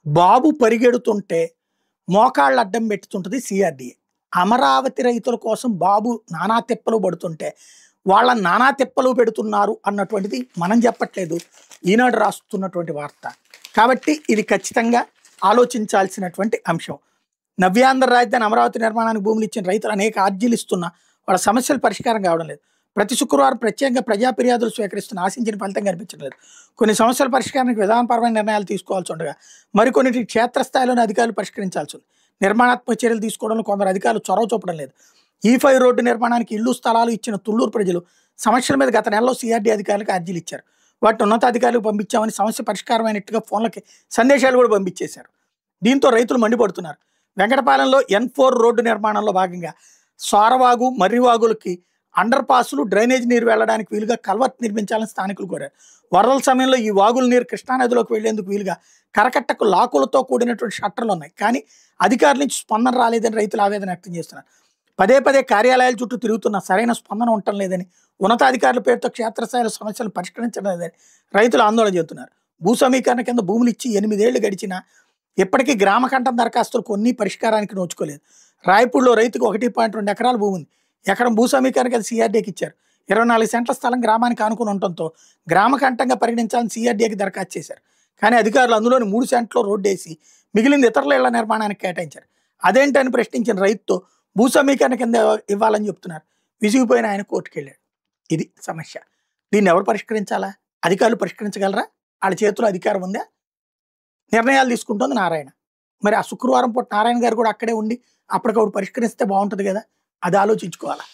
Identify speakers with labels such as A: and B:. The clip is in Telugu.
A: బాబు పరిగెడుతుంటే మోకాళ్ళు అడ్డం పెట్టుతుంటది సిఆర్‌డిఏ. అమరావతి రైతుల కోసం బాబు నానా తిప్పలు పడుతుంటే, వాళ్ళ నానా తిప్పలు పెడుతున్నారు అన్నటువంటిది మనం చెప్పట్లేదు. ఈనాడు రాస్తున్నటువంటి వార్త. కాబట్టి ఇది ఖచ్చితంగా ఆలోచించాల్సినటువంటి అంశం. నవ్యాంధ్ర రాజధాని అమరావతి నిర్మాణానికి భూములు ఇచ్చిన రైతులు అనేక అర్జీలు ఇస్తున్నా వాళ్ళ సమస్యలు పరిష్కారం కావడం లేదు. ప్రతి శుక్రవారం ప్రత్యేకంగా ప్రజా ఫిర్యాదులు స్వీకరిస్తున్న ఆశించిన ఫలితం కనిపించడం లేదు. కొన్ని సమస్యల పరిష్కారానికి విధానపరమైన నిర్ణయాలు తీసుకోవాల్సి ఉండగా మరికొన్నిటిని క్షేత్రస్థాయిలోని అధికారులు పరిష్కరించాల్సి ఉంది. నిర్మాణాత్మక చర్యలు తీసుకోవడంలో కొందరు అధికారులు చొరవ చూపడం లేదు. E5 రోడ్డు నిర్మాణానికి ఇళ్లు స్థలాలు ఇచ్చిన తుళ్లూరు ప్రజలు సమస్యల మీద గత నెలలో సిఆర్డీ అధికారులకు అర్జీలు ఇచ్చారు. వాటిని ఉన్నతాధికారులకు పంపించామని సమస్య పరిష్కారమైనట్టుగా ఫోన్లకి సందేశాలు కూడా పంపించేశారు. దీంతో రైతులు మండిపడుతున్నారు. వెంకటపాలెంలో N4 రోడ్డు నిర్మాణంలో భాగంగా సారవాగు మర్రివాగులకి అండర్ పాసులు డ్రైనేజ్ నీరు వెళ్లడానికి వీలుగా కల్వర్ట్ నిర్మించాలని స్థానికులు కోరారు. వరదల సమయంలో ఈ వాగుల నీరు కృష్ణానదిలోకి వెళ్లేందుకు వీలుగా కరకట్టకు లాకులతో కూడినటువంటి షట్టర్లు ఉన్నాయి. కానీ అధికారుల నుంచి స్పందన రాలేదని రైతులు ఆవేదన వ్యక్తం చేస్తున్నారు. పదే పదే కార్యాలయాల చుట్టూ తిరుగుతున్న సరైన స్పందన ఉండటం లేదని, ఉన్నతాధికారుల పేరుతో క్షేత్రస్థాయిలో సమస్యలు పరిష్కరించడం లేదని రైతులు ఆందోళన చెబుతున్నారు. భూ సమీకరణ కింద భూములు ఇచ్చి 8 ఏళ్లు గడిచినా ఇప్పటికీ గ్రామకంఠం దరఖాస్తులు కొన్ని పరిష్కారానికి నోచుకోలేదు. రాయపూడిలో రైతుకు 1.2 ఎకరాల భూమి ఉంది. ఎకరం భూ సమీకరణ కింద సిఆర్డీకి ఇచ్చారు. 24 సెంట్ల స్థలం గ్రామానికి ఆనుకుని ఉండటంతో గ్రామకంఠంగా పరిగణించాలని సిఆర్డీకి దరఖాస్తు చేశారు. కానీ అధికారులు అందులోని 3 సెంట్లో రోడ్డు వేసి మిగిలిన ఇతరుల ఇళ్ల నిర్మాణానికి కేటాయించారు. అదేంటని ప్రశ్నించిన రైతుతో భూ సమీకరణ కింద ఇవ్వాలని చెప్తున్నారు. విసిగిపోయిన ఆయన కోర్టుకు వెళ్ళాడు. ఇది సమస్య. దీన్ని ఎవరు పరిష్కరించాలా? అధికారులు పరిష్కరించగలరా? వాళ్ళ చేతిలో అధికారం ఉందా? నిర్ణయాలు తీసుకుంటుంది నారాయణ. మరి ఆ శుక్రవారం పూట నారాయణ గారు కూడా అక్కడే ఉండి అప్పటికప్పుడు పరిష్కరిస్తే బాగుంటుంది కదా. అది ఆలోచించుకోవాలా.